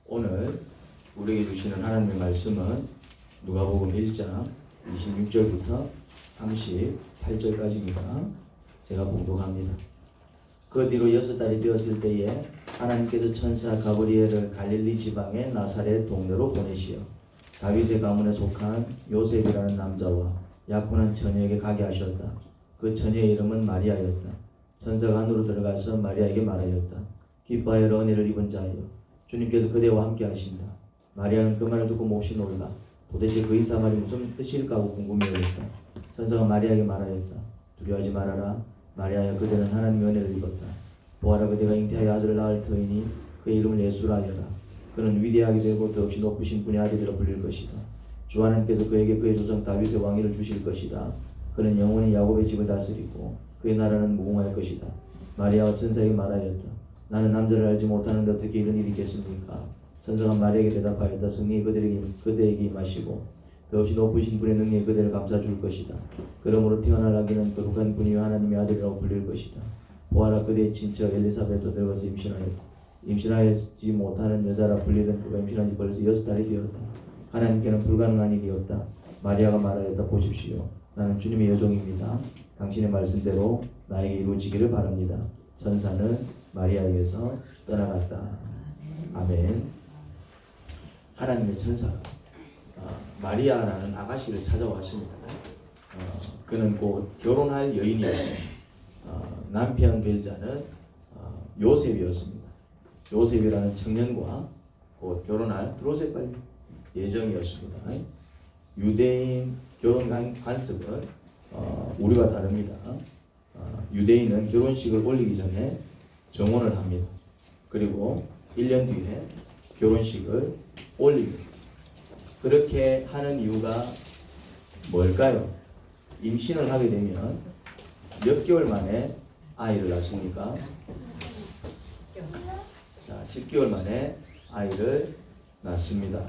오늘 우리에게 주시는 하나님의 말씀은 누가복음 1장 26절부터 38절까지입니다. 제가 봉독합니다. 그 뒤로 6달이 되었을 때에 하나님께서 천사 가브리엘을 갈릴리 지방의 나사렛 동네로 보내시어 다윗의 가문에 속한 요셉이라는 남자와 약혼한 처녀에게 가게 하셨다. 그 처녀의 이름은 마리아였다. 천사가 안으로 들어가서 마리아에게 말하였다. 기뻐하여 은혜를 입은 자여, 주님께서 그대와 함께 하신다. 마리아는 그 말을 듣고 몹시 놀라 도대체 그 인사말이 무슨 뜻일까 하고 궁금해하였다. 천사가 마리아에게 말하였다. 두려워하지 말아라. 마리아여, 그대는 하나님의 은혜를 입었다. 보아라, 그대가 잉태하여 아들을 낳을 터이니 그의 이름을 예수라 하여라. 그는 위대하게 되고 더없이 높으신 분의 아들이라 불릴 것이다. 주 하나님께서 그에게 그의 조상 다윗의 왕위를 주실 것이다. 그는 영원히 야곱의 집을 다스리고 그의 나라는 무궁할 것이다. 마리아와 천사에게 말하였다. 나는 남자를 알지 못하는데 어떻게 이런 일이 있겠습니까? 천사가 마리아에게 대답하였다. 성령이 그대에게 임하시고 더없이 높으신 분의 능력이 그대를 감싸줄 것이다. 그러므로 태어날 아기는 거룩한 분이요 하나님의 아들이라고 불릴 것이다. 보아라, 그대의 친척 엘리사벳도 늙어서 임신하였다. 임신하지 못하는 여자라 불리던 그가 임신한 지 벌써 6달이 되었다. 하나님께는 불가능한 일이었다. 마리아가 말하였다. 보십시오, 나는 주님의 여종입니다. 당신의 말씀대로 나에게 이루어지기를 바랍니다. 천사는 마리아에게서 떠나갔다. 아멘. 하나님의 천사가 마리아라는 아가씨를 찾아왔습니다. 그는 곧 결혼할 여인이었습니다. 남편 될 자는 요셉이었습니다. 요셉이라는 청년과 곧 결혼할 들어오세요 예정이었습니다. 유대인 결혼 관습은 우리와 다릅니다. 유대인은 결혼식을 올리기 전에 정혼을 합니다. 그리고 1년 뒤에 결혼식을 올립니다. 그렇게 하는 이유가 뭘까요? 임신을 하게 되면 몇 개월 만에 아이를 낳습니까? 자, 10개월 만에 아이를 낳습니다.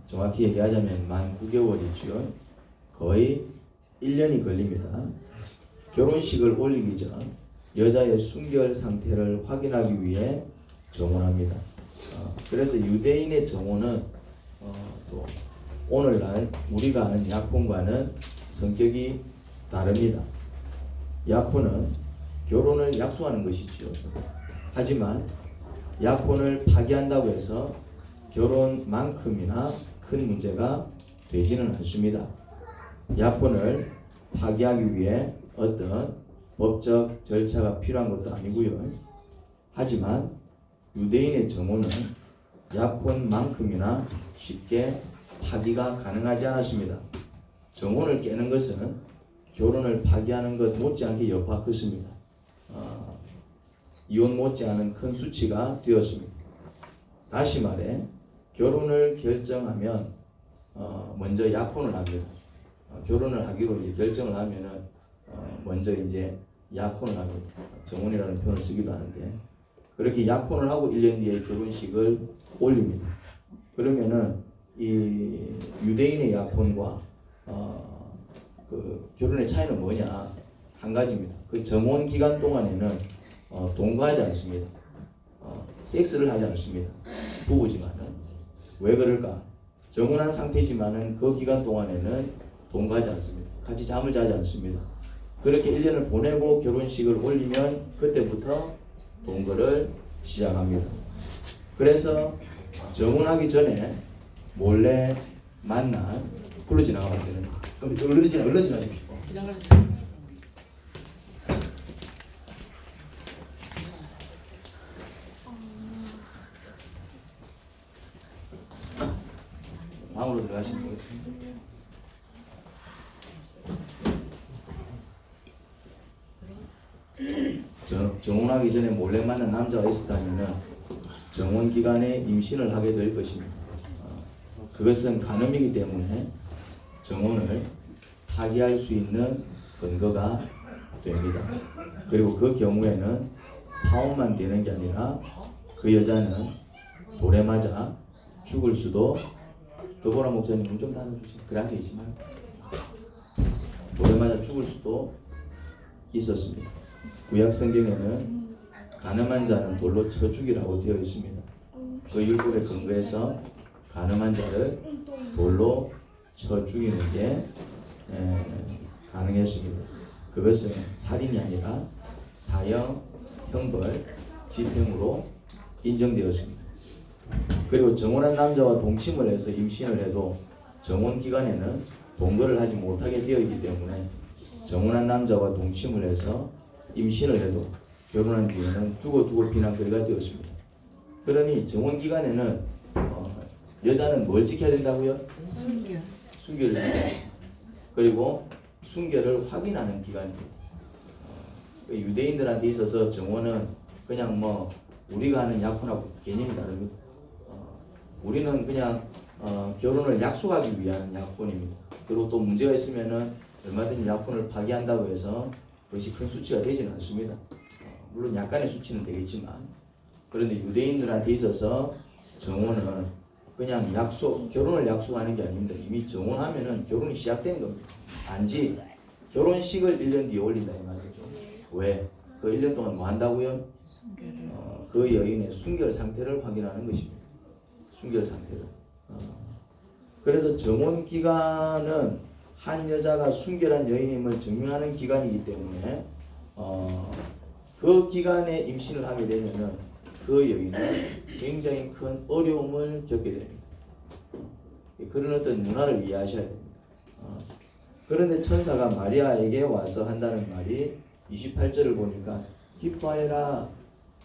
정확히 얘기하자면 만 9개월이죠. 거의 1년이 걸립니다. 결혼식을 올리기 전 여자의 순결 상태를 확인하기 위해 정혼합니다. 그래서 유대인의 정혼은 또 오늘날 우리가 아는 약혼과는 성격이 다릅니다. 약혼은 결혼을 약속하는 것이지요. 하지만 약혼을 파기한다고 해서 결혼만큼이나 큰 문제가 되지는 않습니다. 약혼을 파기하기 위해 어떤 법적 절차가 필요한 것도 아니고요. 하지만 유대인의 정혼은 약혼만큼이나 쉽게 파기가 가능하지 않았습니다. 정혼을 깨는 것은 결혼을 파기하는 것 못지않게 여파 컸습니다. 이혼 못지않은 큰 수치가 되었습니다. 다시 말해 결혼을 결정하면 먼저 약혼을 합니다. 결혼을 하기로 결정을 하면은 먼저 이제 약혼을 합니다. 정혼이라는 표현을 쓰기도 하는데, 그렇게 약혼을 하고 1년 뒤에 결혼식을 올립니다. 그러면은 이 유대인의 약혼과 그 결혼의 차이는 뭐냐? 한 가지입니다. 그 정혼 기간 동안에는 동거하지 않습니다. 섹스를 하지 않습니다. 부부지만은. 왜 그럴까? 정혼한 상태지만은 그 기간 동안에는 동거하지 않습니다. 같이 잠을 자지 않습니다. 그렇게 1년을 보내고 결혼식을 올리면 그때부터 동거를 시작합니다. 그래서 정혼하기 전에 몰래 만난 굴러 지나가면 되는 얼른 지나십시오. 방으로 들어가시면 되겠습니다. 정혼하기 전에 몰래 만난 남자가 있었다면 정혼 기간에 임신을 하게 될 것입니다. 그것은 간음이기 때문에 정혼을 파기할 수 있는 근거가 됩니다. 그리고 그 경우에는 파혼만 되는 게 아니라 그 여자는 돌에 맞아 죽을 수도. 더보라 목사님 문 좀 닫아주세요. 그래 앉아있지 말고. 돌에 맞아 죽을 수도 있었습니다. 구약 성경에는 가늠한 자는 돌로 쳐 죽이라고 되어 있습니다. 그 율법에 근거해서 간음한 자를 돌로 쳐 죽이는 게 가능했습니다. 그것은 살인이 아니라 사형, 형벌, 집행으로 인정되었습니다. 그리고 정혼한 남자와 동침을 해서 임신을 해도 정혼 기간에는 동거를 하지 못하게 되어 있기 때문에 정혼한 남자와 동침을 해서 임신을 해도 결혼한 뒤에는 두고 비난거리가 되었습니다. 그러니 정혼 기간에는 여자는 뭘 지켜야 된다고요? 순결을 지켜야 됩니다. 그리고 순결을 확인하는 기간입니다. 유대인들한테 있어서 정혼은 그냥 뭐 우리가 하는 약혼하고 개념이 다릅니다. 우리는 그냥 결혼을 약속하기 위한 약혼입니다. 그리고 또 문제가 있으면은 얼마든지 약혼을 파기한다고 해서 그것이 큰 수치가 되지는 않습니다. 물론 약간의 수치는 되겠지만, 그런데 유대인들한테 있어서 정혼은 그냥 결혼을 약속하는 게 아닙니다. 이미 정혼하면은 결혼이 시작된 겁니다. 단지 결혼식을 1년 뒤에 올린다 이 말이죠. 왜? 그 1년 동안 뭐 한다고요? 그 여인의 순결 상태를 확인하는 것입니다. 순결 상태를. 그래서 정혼 기간은 한 여자가 순결한 여인임을 증명하는 기간이기 때문에 그 기간에 임신을 하게 되면은 그 여인은 굉장히 큰 어려움을 겪게 됩니다. 그런 어떤 문화를 이해하셔야 됩니다. 그런데 천사가 마리아에게 와서 한다는 말이 28절을 보니까 기뻐해라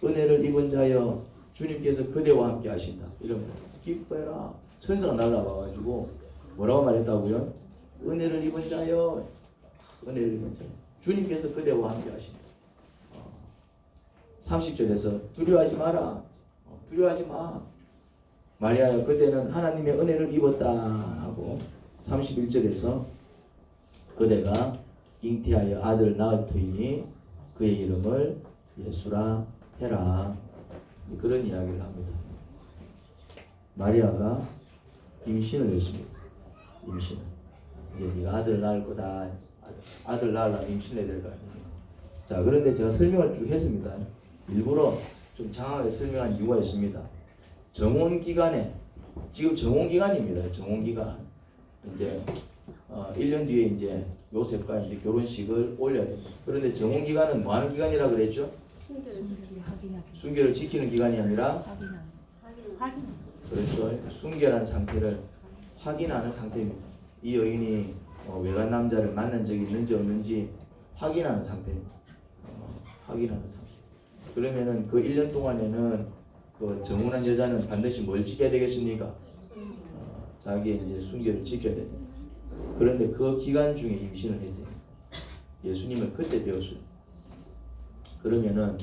은혜를 입은 자여 주님께서 그대와 함께 하신다. 이런 거 기뻐해라. 천사가 날라와가지고 뭐라고 말했다고요? 은혜를 입은 자여 은혜를 입은 자여 주님께서 그대와 함께 하신다. 30절에서 두려워하지 마라. 두려워하지 마. 마리아여 그대는 하나님의 은혜를 입었다 하고 31절에서 그대가 잉태하여 아들 낳을 터이니 그의 이름을 예수라 해라. 그런 이야기를 합니다. 마리아가 임신을 했습니다. 임신을. 이제 네가 아들 낳을 거다. 아들 낳으려면 임신해야 될 거 아니에요. 자, 그런데 제가 설명을 쭉 했습니다. 일부러 좀 장하게 설명한 이유가 있습니다. 정혼 기간에 지금 정혼 기간입니다. 정혼 기간 이제 1년 뒤에 이제 요셉과 이제 결혼식을 올려야 됩니다. 그런데 정혼 기간은 뭐 하는 기간이라 그랬죠? 순결을 지키는 기간이 아니라 그렇죠. 순결한 상태를 확인하는 상태입니다. 이 여인이 외간 남자를 만난 적이 있는지 없는지 확인하는 상태입니다. 확인하는 상태. 그러면은 그 1년 동안에는 그 정혼한 여자는 반드시 뭘 지켜야 되겠습니까? 자기의 이제 순결을 지켜야 됩니다. 그런데 그 기간 중에 임신을 해야 됩니다. 예수님을 그때 배웠어요. 그러면은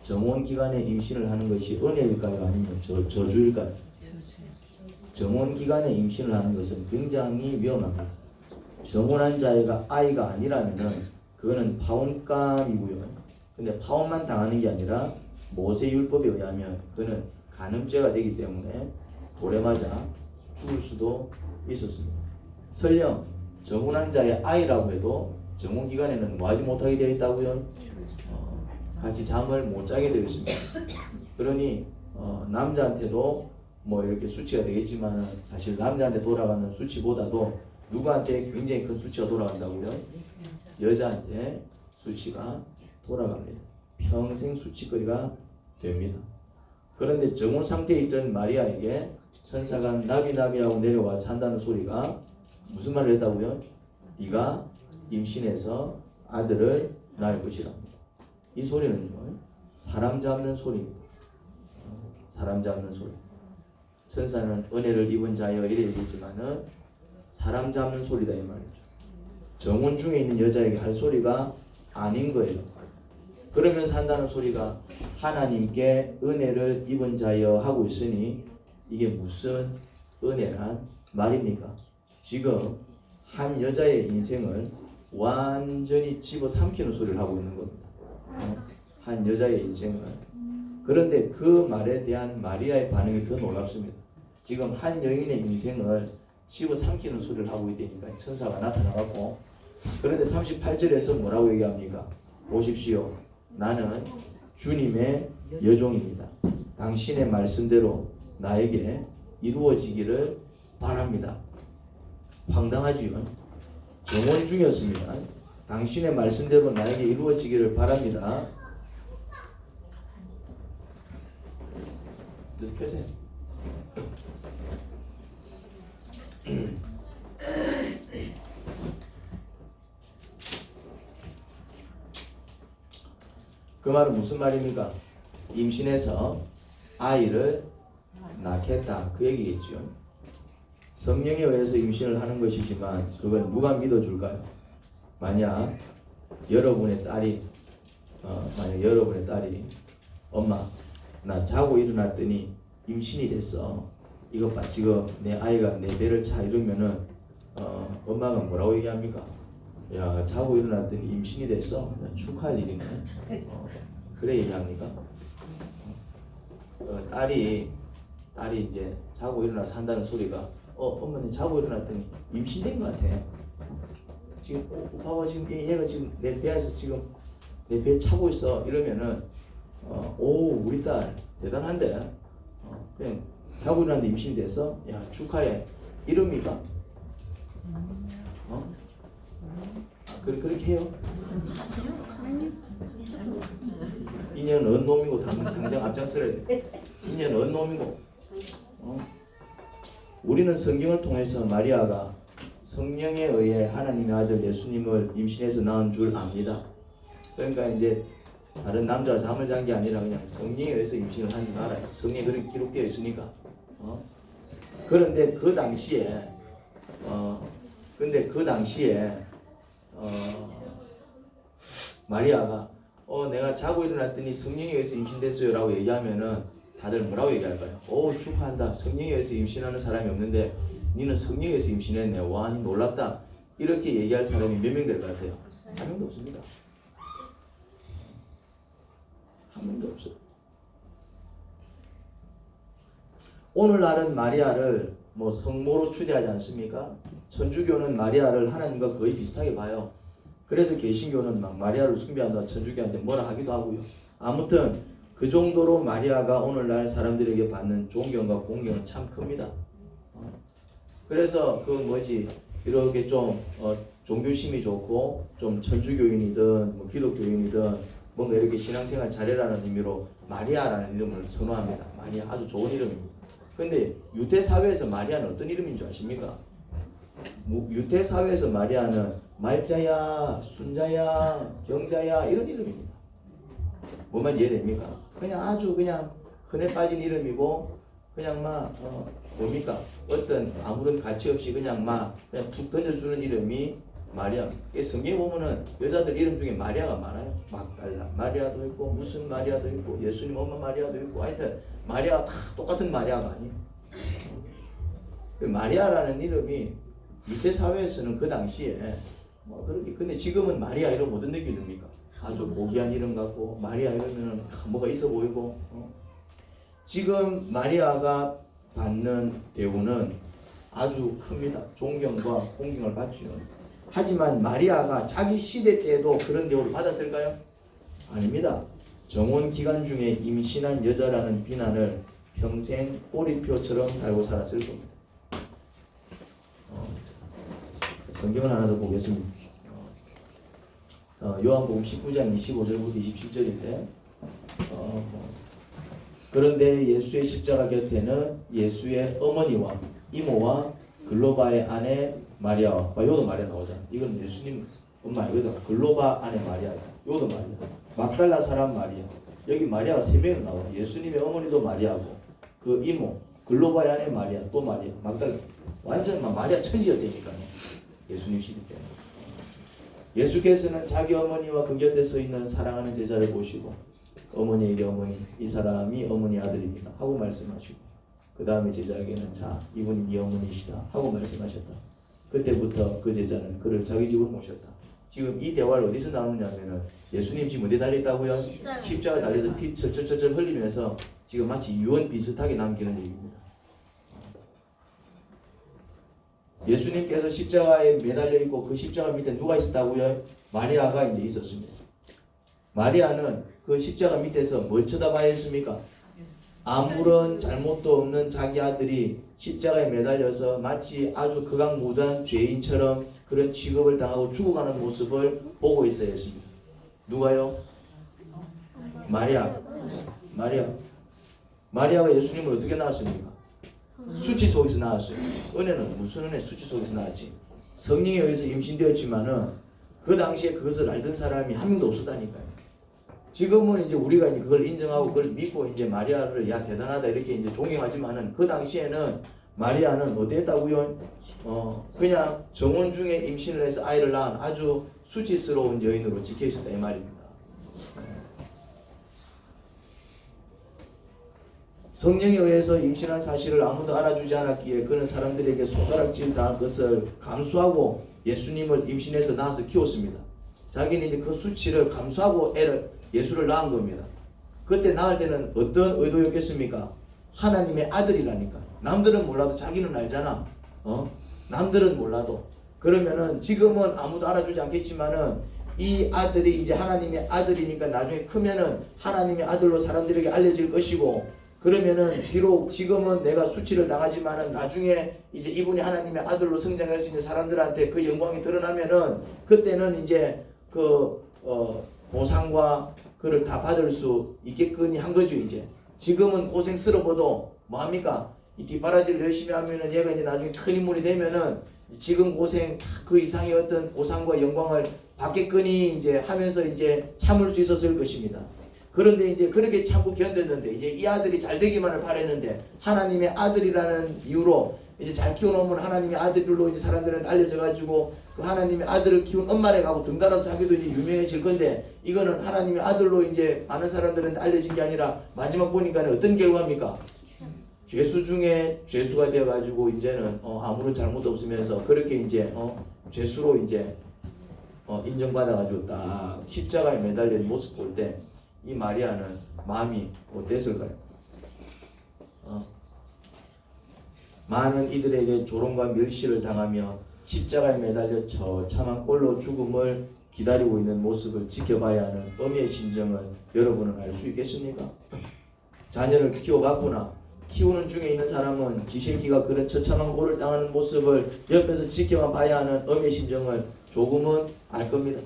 정혼 기간에 임신을 하는 것이 은혜일까요? 아니면 저주일까요? 정혼 기간에 임신을 하는 것은 굉장히 위험합니다. 정혼한 자가 아이가 아니라면은 그거는 파혼감이고요. 근데 파혼만 당하는 게 아니라 모세 율법에 의하면 그는 간음죄가 되기 때문에 돌에 맞아 죽을 수도 있었습니다. 설령 정혼한 자의 아이라고 해도 정혼 기간에는 뭐 하지 못하게 되어 있다고요? 같이 잠을 못 자게 되어 있습니다. 그러니 남자한테도 뭐 이렇게 수치가 되겠지만 사실 남자한테 돌아가는 수치보다도 누구한테 굉장히 큰 수치가 돌아간다고요? 여자한테 수치가 돌아갑니다. 평생 수치거리가 됩니다. 그런데 정혼 상태에 있던 마리아에게 천사가 나비나비하고 내려와서 한다는 소리가 무슨 말을 했다고요? 네가 임신해서 아들을 낳을 것이랍니다. 이 소리는요, 사람 잡는 소리입니다. 사람 잡는 소리. 천사는 은혜를 입은 자여 이래 얘기했지만은 사람 잡는 소리다 이 말이죠. 정혼 중에 있는 여자에게 할 소리가 아닌 거예요. 그러면서 한다는 소리가 하나님께 은혜를 입은 자여 하고 있으니 이게 무슨 은혜란 말입니까? 지금 한 여자의 인생을 완전히 집어삼키는 소리를 하고 있는 겁니다. 한 여자의 인생을. 그런데 그 말에 대한 마리아의 반응이 더 놀랍습니다. 지금 한 여인의 인생을 집어삼키는 소리를 하고 있다니까 천사가 나타나갖고, 그런데 38절에서 뭐라고 얘기합니까? 보십시오. 나는 주님의 여종입니다. 당신의 말씀대로 나에게 이루어지기를 바랍니다. 황당하지요. 정원 중이었습니다. 당신의 말씀대로 나에게 이루어지기를 바랍니다. 계세요. 그 말은 무슨 말입니까? 임신해서 아이를 낳겠다 그 얘기겠죠. 성령에 의해서 임신을 하는 것이지만 그건 누가 믿어줄까요? 만약 여러분의 딸이 엄마 나 자고 일어났더니 임신이 됐어. 이것 봐 지금 내 아이가 내 배를 차 이러면은 엄마가 뭐라고 얘기합니까? 야 자고 일어났더니 임신이 됐어. 축하할 일이네. 그래 얘기합니까? 딸이 이제 자고 일어나서 한다는 소리가 엄마는 자고 일어났더니 임신된 것 같아. 지금 봐봐 지금 얘가 지금 내 배에서 지금 내 배에 차고 있어 이러면은 오 우리 딸 대단한데 그냥 자고 일어났는데 임신이 됐어? 야 축하해 이럽니까? 그렇게 해요? 인연 언 놈이고 당장 앞장서야 돼. 인연 언 놈이고. 우리는 성경을 통해서 마리아가 성령에 의해 하나님의 아들 예수님을 임신해서 낳은 줄 압니다. 그러니까 이제 다른 남자가 잠을 잔 게 아니라 그냥 성령에 의해서 임신을 한 줄 알아요. 성경에 그렇게 기록되어 있으니까. 그런데 그 당시에 마리아가 내가 자고 일어났더니 성령에 의해서 임신됐어요 라고 얘기하면은 다들 뭐라고 얘기할까요? 오 축하한다. 성령에 의해서 임신하는 사람이 없는데 니는 성령에 의해서 임신했네. 와 니 놀랍다. 이렇게 얘기할 사람이 몇 명 될 것 같아요? 한 명도 없습니다. 한 명도 없어요. 오늘날은 마리아를 뭐 성모로 추대하지 않습니까? 천주교는 마리아를 하나님과 거의 비슷하게 봐요. 그래서 개신교는 막 마리아를 숭배한다 천주교한테 뭐라 하기도 하고요. 아무튼 그 정도로 마리아가 오늘날 사람들에게 받는 존경과 공경은 참 큽니다. 그래서 이렇게 좀 종교심이 좋고 좀 천주교인이든 뭐 기독교인이든 뭔가 이렇게 신앙생활 잘해라는 의미로 마리아라는 이름을 선호합니다. 마리아 아주 좋은 이름입니다. 근데 유대 사회에서 마리아는 어떤 이름인 줄 아십니까? 유대 사회에서 마리아는 말자야, 순자야, 경자야 이런 이름입니다. 뭐만 이해됩니까? 그냥 아주 그냥 흔해 빠진 이름이고 그냥 뭡니까? 어떤 아무런 가치 없이 그냥 툭 던져주는 이름이 마리아. 성경에 보면은 여자들 이름 중에 마리아가 많아요. 막달라 마리아도 있고 무슨 마리아도 있고 예수님 엄마 마리아도 있고 하여튼 마리아가 다 똑같은 마리아가 아니에요. 마리아라는 이름이 유대 사회에서는 그 당시에 그렇게 근데 지금은 마리아 이름 어떤 느낌이 듭니까? 아주 고귀한 이름 같고 마리아 이러면은 뭐가 있어 보이고 지금 마리아가 받는 대우는 아주 큽니다. 존경과 공경을 받죠. 하지만 마리아가 자기 시대 때에도 그런 대우를 받았을까요? 아닙니다. 정혼 기간 중에 임신한 여자라는 비난을 평생 꼬리표처럼 달고 살았을 겁니다. 성경을 하나 더 보겠습니다. 요한복음 19장 25절부터 27절인데 그런데 예수의 십자가 곁에는 예수의 어머니와 이모와 글로바의 아내 마리아와 요도 마리아 나오잖아. 이건 예수님 엄마 이거든. 글로바 아내 마리아 요도 마리아 막달라 사람 마리아 여기 마리아가 3명이 나와. 예수님의 어머니도 마리아고 그 이모 글로바의 아내 마리아 또 마리아 막달라 완전 마리아 천지였다니까요. 예수님 시대 때 예수께서는 자기 어머니와 그 곁에 서 있는 사랑하는 제자를 보시고 어머니에게 어머니 이 사람이 어머니 아들입니다 하고 말씀하시고 그 다음에 제자에게는 자 이분이 네 어머니시다 하고 말씀하셨다. 그때부터 그 제자는 그를 자기 집으로 모셨다. 지금 이 대화를 어디서 나누냐면은 예수님 지금 어디 달렸다고요? 십자가 달려서 피 철철철철 흘리면서 지금 마치 유언 비슷하게 남기는 얘기입니다. 예수님께서 십자가에 매달려 있고 그 십자가 밑에 누가 있었다고요? 마리아가 이제 있었습니다. 마리아는 그 십자가 밑에서 뭘 쳐다봐야 했습니까? 아무런 잘못도 없는 자기 아들이 십자가에 매달려서 마치 아주 극악무도한 죄인처럼 그런 취급을 당하고 죽어가는 모습을 보고 있어야 했습니다. 누가요? 마리아. 마리아가 예수님을 어떻게 낳았습니까? 수치 속에서 낳았어요. 은혜는 무슨 은혜? 수치 속에서 낳았지. 성령에 의해서 임신되었지만은 그 당시에 그것을 알던 사람이 한 명도 없었다니까요. 지금은 이제 우리가 이제 그걸 인정하고 그걸 믿고 이제 마리아를 야 대단하다 이렇게 이제 존경하지만은 그 당시에는 마리아는 어땠다고요? 그냥 정원 중에 임신을 해서 아이를 낳은 아주 수치스러운 여인으로 지켜 있었다 이 말입니다. 성령에 의해서 임신한 사실을 아무도 알아주지 않았기에 그는 사람들에게 손가락질 당한 것을 감수하고 예수님을 임신해서 낳아서 키웠습니다. 자기는 이제 그 수치를 감수하고 예수를 낳은 겁니다. 그때 낳을 때는 어떤 의도였겠습니까? 하나님의 아들이라니까. 남들은 몰라도 자기는 알잖아. 남들은 몰라도. 그러면은 지금은 아무도 알아주지 않겠지만은 이 아들이 이제 하나님의 아들이니까 나중에 크면은 하나님의 아들로 사람들에게 알려질 것이고, 그러면은 비록 지금은 내가 수치를 당하지만은 나중에 이제 이분이 하나님의 아들로 성장할 수 있는 사람들한테 그 영광이 드러나면은 그때는 이제 보상과 그를 다 받을 수 있게끔이 한 거죠. 이제 지금은 고생스러워도 뭐합니까? 이 뒷바라지를 열심히 하면은 얘가 이제 나중에 큰 인물이 되면은 지금 고생 그 이상의 어떤 보상과 영광을 받겠거니 이제 하면서 이제 참을 수 있었을 것입니다. 그런데 이제 그렇게 참고 견뎠는데 이제 이 아들이 잘 되기만을 바랬는데 하나님의 아들이라는 이유로 이제 잘 키워놓으면 하나님의 아들로 이제 사람들한테 알려져가지고 그 하나님의 아들을 키운 엄마래 가고 등달아서 자기도 이제 유명해질 건데, 이거는 하나님의 아들로 이제 많은 사람들한테 알려진 게 아니라 마지막 보니까 어떤 결과입니까? 죄수 중에 죄수가 되어가지고 이제는 아무런 잘못 없으면서 그렇게 이제 죄수로 이제 인정받아가지고 딱 십자가에 매달린 모습 볼 때 이 마리아는 마음이 어땠을까요? 많은 이들에게 조롱과 멸시를 당하며 십자가에 매달려 처참한 꼴로 죽음을 기다리고 있는 모습을 지켜봐야 하는 어미의 심정을 여러분은 알 수 있겠습니까? 자녀를 키워봤구나. 키우는 중에 있는 사람은 지 새끼가 그런 처참한 꼴을 당하는 모습을 옆에서 지켜만 봐야 하는 어미의 심정을 조금은 알 겁니다.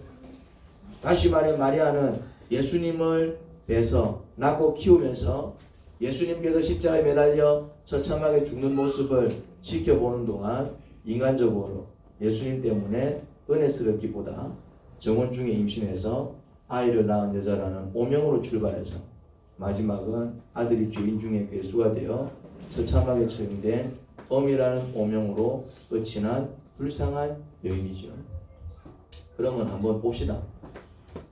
다시 말해 마리아는 예수님을 뵈서 낳고 키우면서 예수님께서 십자가에 매달려 처참하게 죽는 모습을 지켜보는 동안 인간적으로 예수님 때문에 은혜스럽기보다 정원 중에 임신해서 아이를 낳은 여자라는 오명으로 출발해서 마지막은 아들이 죄인 중에 괴수가 되어 처참하게 처형된 어미라는 오명으로 끝이 난 불쌍한 여인이죠. 그러면 한번 봅시다.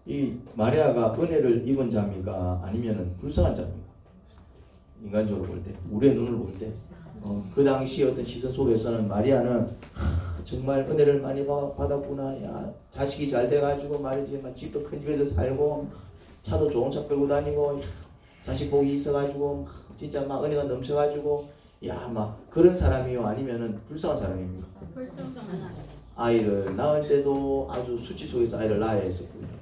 이 마리아가 은혜를 입은 자입니까? 아니면 불쌍한 자입니까? 인간적으로 볼 때, 우리의 눈을 볼 때, 그 당시 어떤 시선 속에서는 마리아는 정말 은혜를 많이 받았구나. 야, 자식이 잘 돼가지고 말이지, 집도 큰 집에서 살고, 차도 좋은 차 끌고 다니고, 자식 복이 있어가지고, 진짜 막 은혜가 넘쳐가지고, 야, 막 그런 사람이요? 아니면은 불쌍한 사람입니까? 아이를 낳을 때도 아주 수치 속에서 아이를 낳아야 했었고요.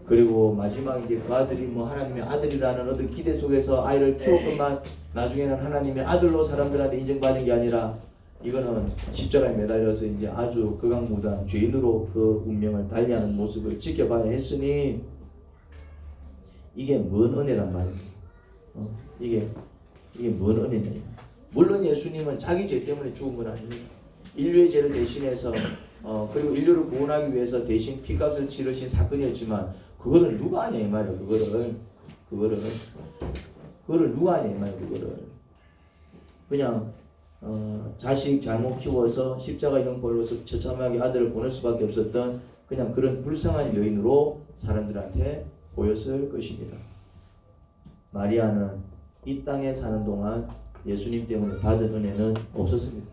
그리고 마지막 이제 그 아들이 뭐 하나님의 아들이라는 어떤 기대 속에서 아이를 키웠건만 나중에는 하나님의 아들로 사람들한테 인정받은 게 아니라 이거는 십자가에 매달려서 이제 아주 극악무도한 죄인으로 그 운명을 달리하는 모습을 지켜봐야 했으니 이게 뭔 은혜란 말입니다. 이게 뭔 은혜냐. 물론 예수님은 자기 죄 때문에 죽은 건 아닙니다. 인류의 죄를 대신해서 그리고 인류를 구원하기 위해서 대신 피값을 치르신 사건이었지만 그거를 누가 아냐 이 말이에요. 그거를 누가 아냐 이 말이에요. 그거를 그냥 자식 잘못 키워서 십자가 형벌로서 처참하게 아들을 보낼 수밖에 없었던 그냥 그런 불쌍한 여인으로 사람들한테 보였을 것입니다. 마리아는 이 땅에 사는 동안 예수님 때문에 받은 은혜는 없었습니다.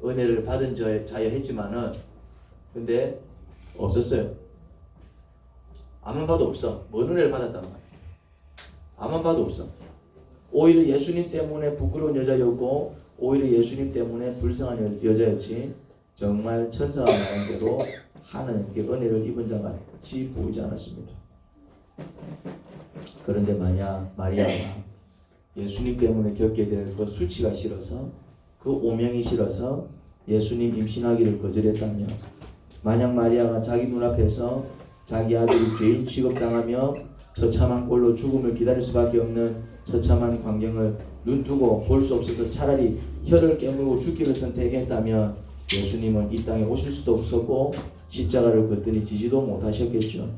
은혜를 받은 자여 했지만은 근데 없었어요. 아만 봐도 없어. 뭔 은혜를 받았단 말이야. 아만 봐도 없어. 오히려 예수님 때문에 부끄러운 여자였고 오히려 예수님 때문에 불쌍한 여자였지 정말 천사가 말한 대로 하나님께 은혜를 입은 자 같이 보이지 않았습니다. 그런데 만약 마리아가 예수님 때문에 겪게 될 그 수치가 싫어서, 그 오명이 싫어서 예수님 임신하기를 거절했다면, 만약 마리아가 자기 눈앞에서 자기 아들이 죄인 취급당하며 처참한 꼴로 죽음을 기다릴 수밖에 없는 처참한 광경을 눈뜨고 볼 수 없어서 차라리 혀를 깨물고 죽기를 선택했다면 예수님은 이 땅에 오실 수도 없었고 십자가를 걷더니 지지도 못하셨겠죠.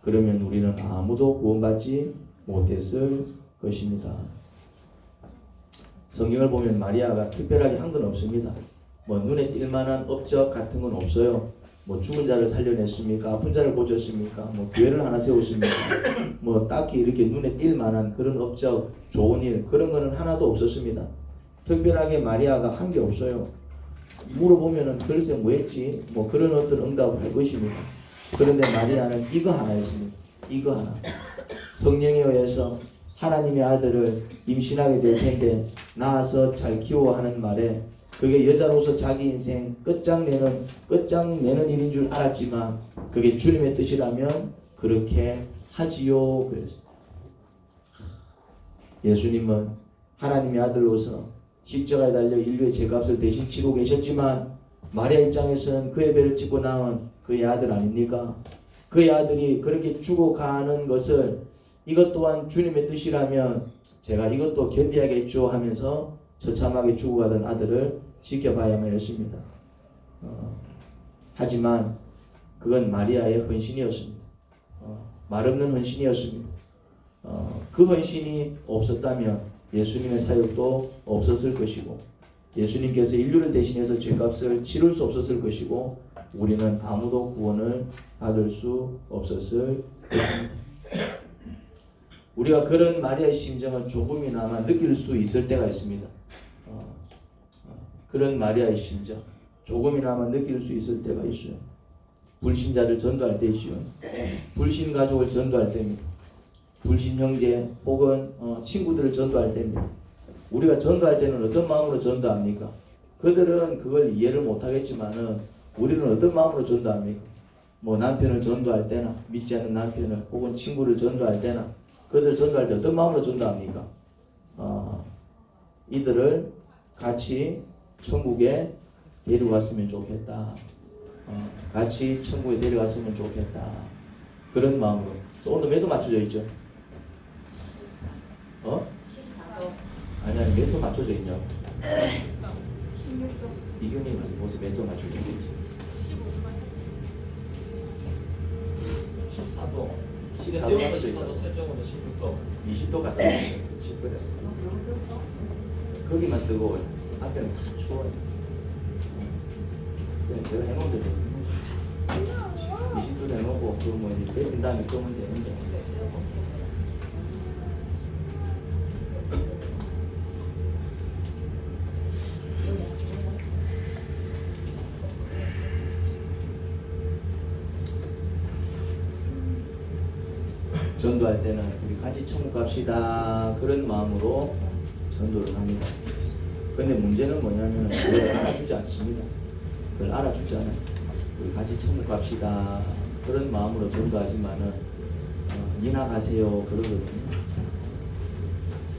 그러면 우리는 아무도 구원받지 못했을 것입니다. 성경을 보면 마리아가 특별하게 한 건 없습니다. 뭐 눈에 띌 만한 업적 같은 건 없어요. 뭐 죽은 자를 살려냈습니까? 아픈 자를 고쳤습니까? 뭐 교회를 하나 세웠습니까? 뭐 딱히 이렇게 눈에 띌 만한 그런 업적, 좋은 일, 그런 거는 하나도 없었습니다. 특별하게 마리아가 한 게 없어요. 물어보면은 글쎄 뭐 했지? 뭐 그런 어떤 응답을 할 것입니다. 그런데 마리아는 이거 하나였습니다. 이거 하나. 성령에 의해서 하나님의 아들을 임신하게 될 텐데 낳아서 잘 키워 하는 말에, 그게 여자로서 자기 인생 끝장내는 일인 줄 알았지만 그게 주님의 뜻이라면 그렇게 하지요. 그래서 예수님은 하나님의 아들로서 십자가에 달려 인류의 죄값을 대신 치고 계셨지만 마리아 입장에서는 그의 배를 찢고 낳은 그의 아들 아닙니까? 그의 아들이 그렇게 죽어가는 것을 이것 또한 주님의 뜻이라면 제가 이것도 견뎌야겠죠 하면서 처참하게 죽어가던 아들을 지켜봐야만 했습니다. 하지만 그건 마리아의 헌신이었습니다. 말없는 헌신이었습니다. 그 헌신이 없었다면 예수님의 사역도 없었을 것이고 예수님께서 인류를 대신해서 죄값을 치를 수 없었을 것이고 우리는 아무도 구원을 받을 수 없었을 것입니다. 우리가 그런 마리아의 심정을 조금이나마 느낄 수 있을 때가 있습니다. 그런 마리아의 심정 조금이나마 느낄 수 있을 때가 있어요. 불신자를 전도할 때이지요. 불신 가족을 전도할 때입니다. 불신 형제 혹은 친구들을 전도할 때입니다. 우리가 전도할 때는 어떤 마음으로 전도합니까? 그들은 그걸 이해를 못하겠지만은 우리는 어떤 마음으로 전도합니까? 뭐 남편을 전도할 때나 믿지 않는 남편을 혹은 친구를 전도할 때나 그들 전도할 때 어떤 마음으로 전도합니까? 이들을 같이 천국에 데려갔으면 좋겠다. 같이 천국에 데려갔으면 좋겠다. 그런 마음으로. 오늘 몇도 맞춰져 있죠? 14도. 아니야, 몇도 맞춰져 있냐? 16도. 이경님 가서 벌써 몇도 맞춰져 있지? 14도. 14도 맞춰져 있다. 14도 설정으로 16도. 20도 갔다 왔어요. 10도래. 거기만 뜨거워요. 앞에는 다 추워요. 그냥 제가 해놓으면 되죠. 20도 해놓고 그뭐 이제 데핀 다음에 끄면 되는데. 전도할 때는 우리 같이 천국 갑시다 그런 마음으로 전도를 합니다. 근데 문제는 뭐냐면 그걸 알아주지 않습니다. 그걸 알아주지 않아요. 우리 같이 천국 갑시다 그런 마음으로 전도하지만은 니나 가세요 그러거든요.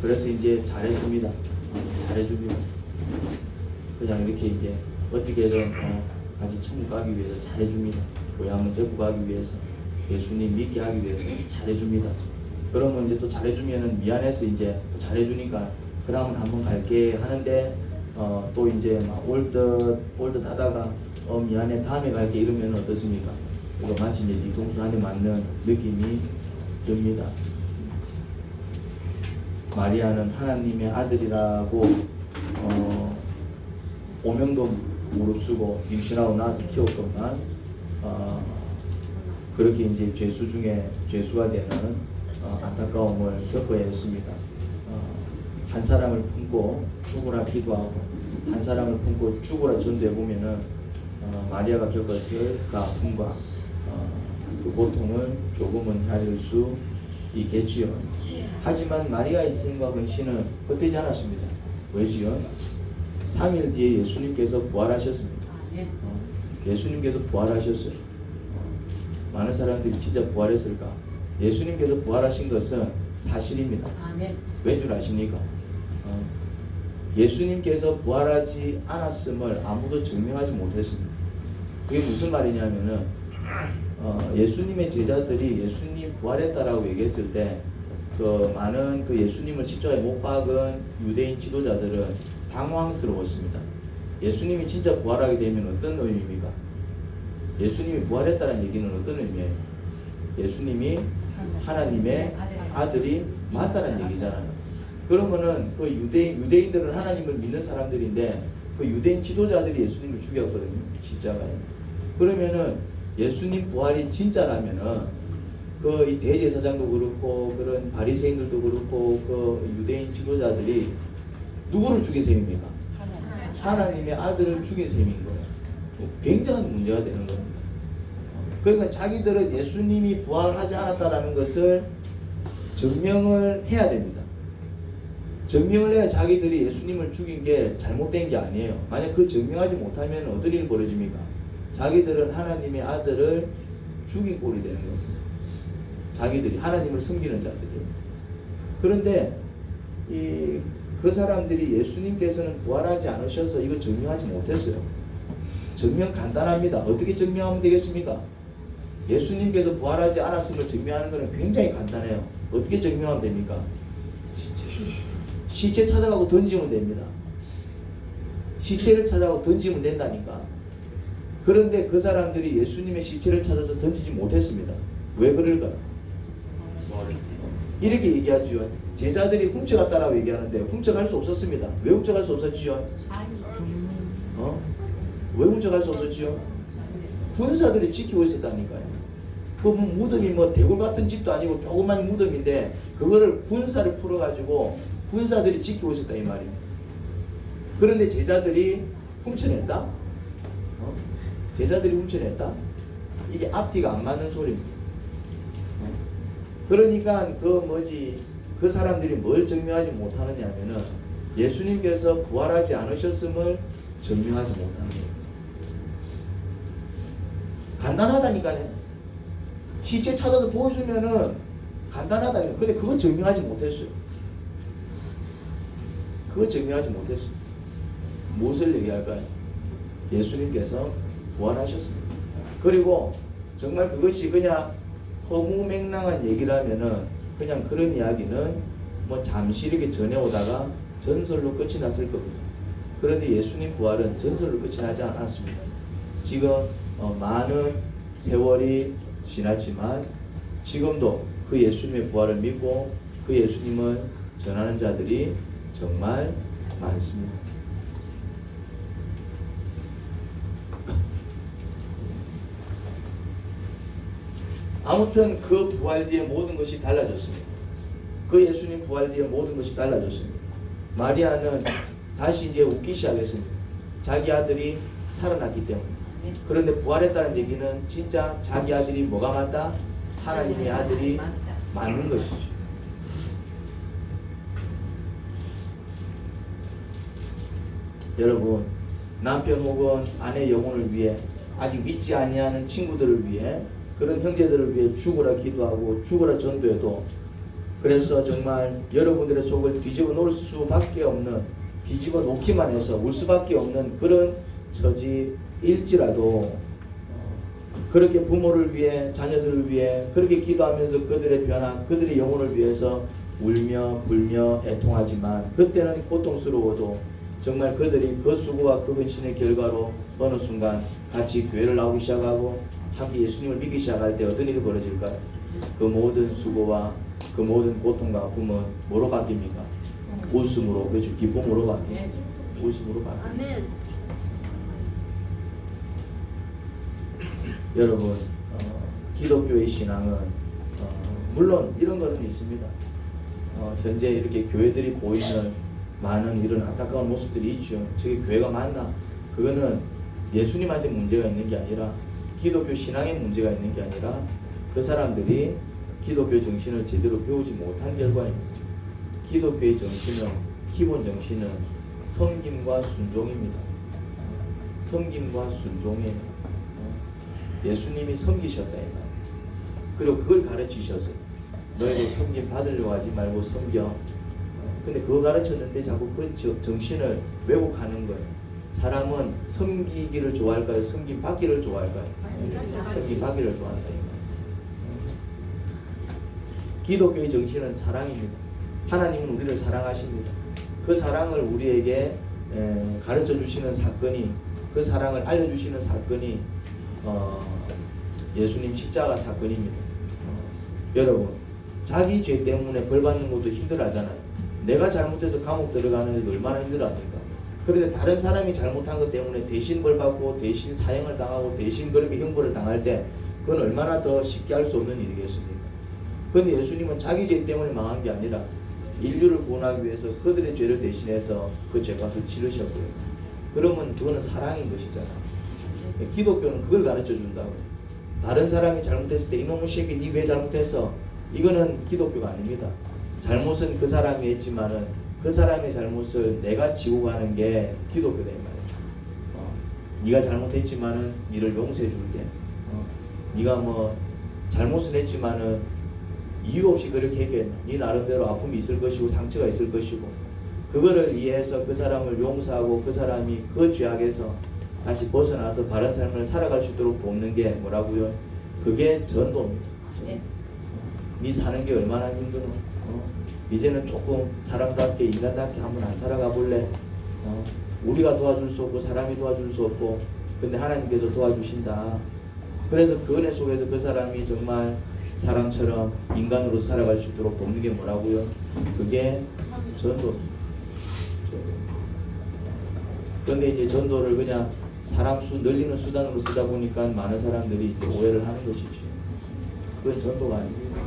그래서 이제 잘해줍니다. 잘해줍니다. 그냥 이렇게 이제 어떻게든 같이 천국 가기 위해서 잘해줍니다. 고향을 데리고 가기 위해서 예수님 믿게 하기 위해서 잘해줍니다. 그러면 이제 또 잘해주면은 미안해서 이제 또 잘해주니까 그러면 한번 갈게 하는데 또 이제 막 올 듯 하다가 미안해 다음에 갈게 이러면 어떻습니까? 이거 마치 이제 뒤통수 안에 맞는 느낌이 듭니다. 마리아는 하나님의 아들이라고 오명도 무릅쓰고 임신하고 나서 키웠건만 그렇게 이제 죄수 중에 죄수가 되는 안타까움을 겪어야 했습니다. 한 사람을 품고 죽으라 기도하고 한 사람을 품고 죽으라 전도해 보면은 마리아가 겪었을 그 아픔과 그 고통을 조금은 헤아릴 수 있겠지요. 하지만 마리아의 희생과 헌신은 헛되지 않았습니다. 왜지요? 3일 뒤에 예수님께서 부활하셨습니다. 예수님께서 부활하셨어요. 많은 사람들이 진짜 부활했을까? 예수님께서 부활하신 것은 사실입니다. 왠 줄 아십니까? 예수님께서 부활하지 않았음을 아무도 증명하지 못했습니다. 그게 무슨 말이냐면은 예수님의 제자들이 예수님 부활했다라고 얘기했을 때 그 많은 그 예수님을 십자가에 못 박은 유대인 지도자들은 당황스러웠습니다. 예수님이 진짜 부활하게 되면 어떤 의미입니까? 예수님이 부활했다는 얘기는 어떤 의미예요? 예수님이 하나님의 아들이 맞다는 얘기잖아요. 그러면은 그 유대인들은 하나님을 믿는 사람들인데 그 유대인 지도자들이 예수님을 죽였거든요. 십자가에. 그러면은 예수님 부활이 진짜라면은 그 이 대제사장도 그렇고 그런 바리새인들도 그렇고 그 유대인 지도자들이 누구를 죽인 셈입니까? 하나님의 아들을 죽인 셈인 거예요. 굉장한 문제가 되는 겁니다. 그러니까 자기들은 예수님이 부활하지 않았다라는 것을 증명을 해야 됩니다. 증명을 해야 자기들이 예수님을 죽인 게 잘못된 게 아니에요. 만약 그 증명하지 못하면 어떤 일이 벌어집니까? 자기들은 하나님의 아들을 죽인 꼴이 되는 겁니다. 자기들이 하나님을 섬기는 자들이. 그런데 그 사람들이 예수님께서는 부활하지 않으셔서 이거 증명하지 못했어요. 증명 간단합니다. 어떻게 증명하면 되겠습니까? 예수님께서 부활하지 않았음을 증명하는 것은 굉장히 간단해요. 어떻게 증명하면 됩니까? 시체 찾아가고 던지면 됩니다. 시체를 찾아가고 던지면 된다니까. 그런데 그 사람들이 예수님의 시체를 찾아서 던지지 못했습니다. 왜 그럴까요? 이렇게 얘기하죠. 제자들이 훔쳐갔다라고 얘기하는데 훔쳐갈 수 없었습니다. 왜 훔쳐갈 수 없었지요? 왜 훔쳐갈 수 없었지요? 군사들이 지키고 있었다니까요. 그 무덤이 뭐 대궐 같은 집도 아니고 조그만 무덤인데 그거를 군사를 풀어가지고 군사들이 지키고 있었다 이 말이에요. 그런데 제자들이 훔쳐냈다? 제자들이 훔쳐냈다? 이게 앞뒤가 안 맞는 소리입니다. 그러니까 그 사람들이 뭘 증명하지 못하느냐 하면은 예수님께서 부활하지 않으셨음을 증명하지 못하는 거예요. 간단하다니까요. 시체 찾아서 보여주면은 간단하다니까. 근데 그거 증명하지 못했어요. 그거 증명하지 못했어요. 무엇을 얘기할까요? 예수님께서 부활하셨습니다. 그리고 정말 그것이 그냥 허무맹랑한 얘기라면은 그냥 그런 이야기는 뭐 잠시 이렇게 전해오다가 전설로 끝이 났을 겁니다. 그런데 예수님 부활은 전설로 끝이 나지 않았습니다. 지금 많은 세월이 지났지만 지금도 그 예수님의 부활을 믿고 그 예수님을 전하는 자들이 정말 많습니다. 아무튼 그 부활 뒤에 모든 것이 달라졌습니다. 그 예수님 부활 뒤에 모든 것이 달라졌습니다. 마리아는 다시 이제 웃기 시작했습니다. 자기 아들이 살아났기 때문에. 그런데 부활했다는 얘기는 진짜 자기 아들이 뭐가 맞다? 하나님의 아들이 맞는 것이죠. 여러분, 남편 혹은 아내 영혼을 위해 아직 믿지 아니하는 친구들을 위해 그런 형제들을 위해 죽으라 기도하고 죽으라 전도해도 그래서 정말 여러분들의 속을 뒤집어 놓을 수밖에 없는 뒤집어 놓기만 해서 울 수밖에 없는 그런 처지일지라도 그렇게 부모를 위해 자녀들을 위해 그렇게 기도하면서 그들의 변화 그들의 영혼을 위해서 울며 불며 애통하지만 그때는 고통스러워도 정말 그들이 그 수고와 그 헌신의 결과로 어느 순간 같이 교회를 나오기 시작하고 함께 예수님을 믿기 시작할 때 어떤 일이 벌어질까요? 그 모든 수고와 그 모든 고통과 아픔은 뭐로 바뀝니까? 웃음으로, 그렇죠? 기쁨으로 바뀝니다. 웃음으로 바뀝니다. 여러분, 기독교의 신앙은 물론 이런 거는 있습니다. 현재 이렇게 교회들이 보이는 많은 이런 안타까운 모습들이 있죠. 저게 교회가 맞나? 그거는 예수님한테 문제가 있는 게 아니라 기독교 신앙에 문제가 있는 게 아니라 그 사람들이 기독교 정신을 제대로 배우지 못한 결과입니다. 기독교의 정신은 기본 정신은 섬김과 순종입니다. 섬김과 순종이에요. 예수님이 섬기셨다 이 말. 그리고 그걸 가르치셔서 너희도 섬김 받으려고 하지 말고 섬겨 근데 그거 가르쳤는데 자꾸 그 정신을 왜곡하는 거예요. 사람은 섬기기를 좋아할까요? 섬김받기를 좋아할까요? 섬김받기를 좋아한다. 기독교의 정신은 사랑입니다. 하나님은 우리를 사랑하십니다. 그 사랑을 우리에게 가르쳐 주시는 사건이, 그 사랑을 알려주시는 사건이 예수님 십자가 사건입니다. 여러분, 자기 죄 때문에 벌 받는 것도 힘들어하잖아요. 내가 잘못해서 감옥 들어가는데도 얼마나 힘들어합니까? 그런데 다른 사람이 잘못한 것 때문에 대신 벌 받고 대신 사형을 당하고 대신 그렇게 형벌을 당할 때 그건 얼마나 더 쉽게 할 수 없는 일이겠습니까? 그런데 예수님은 자기 죄 때문에 망한 게 아니라 인류를 구원하기 위해서 그들의 죄를 대신해서 그 죄값을 치르셨고요. 그러면 그거는 사랑인 것이잖아요. 기독교는 그걸 가르쳐 준다고. 다른 사람이 잘못했을 때 이놈의 새끼 니 왜 잘못했어? 이거는 기독교가 아닙니다. 잘못은 그 사람이 했지만은 그 사람의 잘못을 내가 지고 가는 게 기독교다 이 말이야. 네가 잘못했지만은 니를 용서해 줄게. 네가 뭐 잘못은 했지만은 이유 없이 그렇게 했겠나? 네 나름대로 아픔이 있을 것이고 상처가 있을 것이고 그거를 이해해서 그 사람을 용서하고 그 사람이 그 죄악에서 다시 벗어나서 바른 삶을 살아갈 수 있도록 돕는 게 뭐라고요? 그게 전도입니다. 네 사는 게 얼마나 힘들어? 이제는 조금 사람답게 인간답게 한번 안 살아가 볼래? 우리가 도와줄 수 없고 사람이 도와줄 수 없고 근데 하나님께서 도와주신다. 그래서 그 은혜 속에서 그 사람이 정말 사람처럼 인간으로 살아갈 수 있도록 돕는 게 뭐라고요? 그게 전도입니다. 그런데 이제 전도를 그냥 사람 수 늘리는 수단으로 쓰다 보니까 많은 사람들이 이제 오해를 하는 것이죠. 그건 전도가 아닙니다.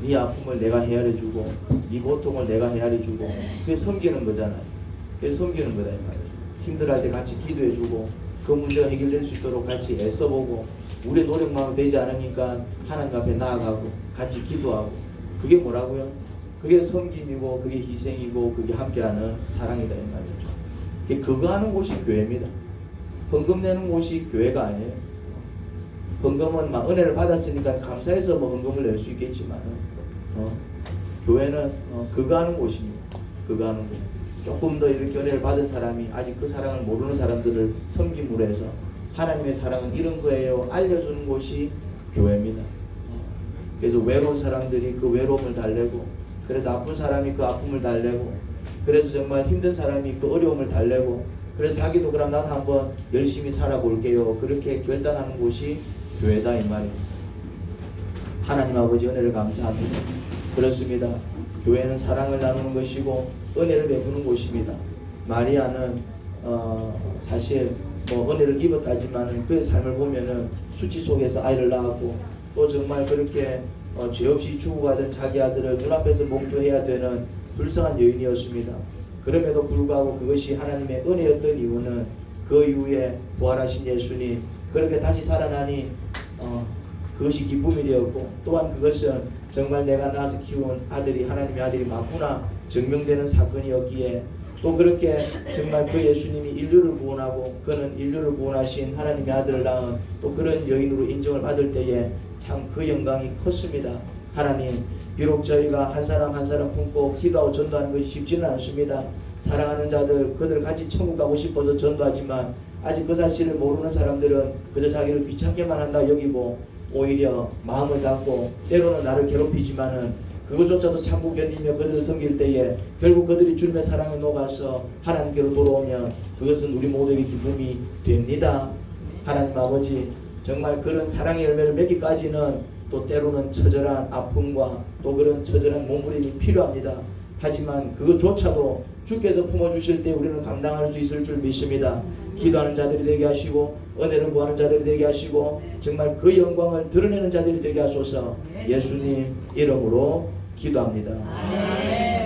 네 아픔을 내가 헤아려주고 네 고통을 내가 헤아려주고 그게 섬기는 거잖아요. 그게 섬기는 거다 이 말이죠. 힘들어할 때 같이 기도해주고 그 문제가 해결될 수 있도록 같이 애써보고 우리의 노력만 되지 않으니까 하나님 앞에 나아가고 같이 기도하고 그게 뭐라고요? 그게 섬김이고 그게 희생이고 그게 함께하는 사랑이다 이 말이죠. 그거 하는 곳이 교회입니다. 헌금 내는 곳이 교회가 아니에요. 헌금은 막 은혜를 받았으니까 감사해서 뭐 헌금을 낼 수 있겠지만 교회는 그거 하는 곳입니다. 그거 하는 곳. 조금 더 이렇게 은혜를 받은 사람이 아직 그 사랑을 모르는 사람들을 섬김으로 해서 하나님의 사랑은 이런 거예요 알려주는 곳이 교회입니다. 그래서 외로운 사람들이 그 외로움을 달래고 그래서 아픈 사람이 그 아픔을 달래고 그래서 정말 힘든 사람이 그 어려움을 달래고 그래서 자기도 그럼 나도 한번 열심히 살아볼게요 그렇게 결단하는 곳이 교회다 이 말입니다. 하나님 아버지 은혜를 감사합니다. 그렇습니다. 교회는 사랑을 나누는 것이고 은혜를 베푸는 곳입니다. 마리아는 사실 뭐 은혜를 입었다지만 그의 삶을 보면은 수치 속에서 아이를 낳았고 또 정말 그렇게 죄 없이 죽어가던 자기 아들을 눈앞에서 목도해야 되는 불쌍한 여인이었습니다. 그럼에도 불구하고 그것이 하나님의 은혜였던 이유는 그 이후에 부활하신 예수님 그렇게 다시 살아나니 그것이 기쁨이 되었고 또한 그것은 정말 내가 낳아서 키운 아들이 하나님의 아들이 맞구나 증명되는 사건이었기에 또 그렇게 정말 그 예수님이 인류를 구원하고 그는 인류를 구원하신 하나님의 아들을 낳은 또 그런 여인으로 인정을 받을 때에 참 그 영광이 컸습니다. 하나님 비록 저희가 한 사람 한 사람 품고 기도하고 전도하는 것이 쉽지는 않습니다. 사랑하는 자들 그들 같이 천국 가고 싶어서 전도하지만 아직 그 사실을 모르는 사람들은 그저 자기를 귀찮게만 한다 여기고 오히려 마음을 닫고 때로는 나를 괴롭히지만은 그것조차도 참고 견디며 그들을 섬길 때에 결국 그들이 주님의 사랑에 녹아서 하나님께로 돌아오면 그것은 우리 모두에게 기쁨이 됩니다. 하나님 아버지 정말 그런 사랑의 열매를 맺기까지는 또 때로는 처절한 아픔과 또 그런 처절한 몸부림이 필요합니다. 하지만 그것조차도 주께서 품어주실 때 우리는 감당할 수 있을 줄 믿습니다. 기도하는 자들이 되게 하시고 은혜를 구하는 자들이 되게 하시고 정말 그 영광을 드러내는 자들이 되게 하소서. 예수님 이름으로 기도합니다.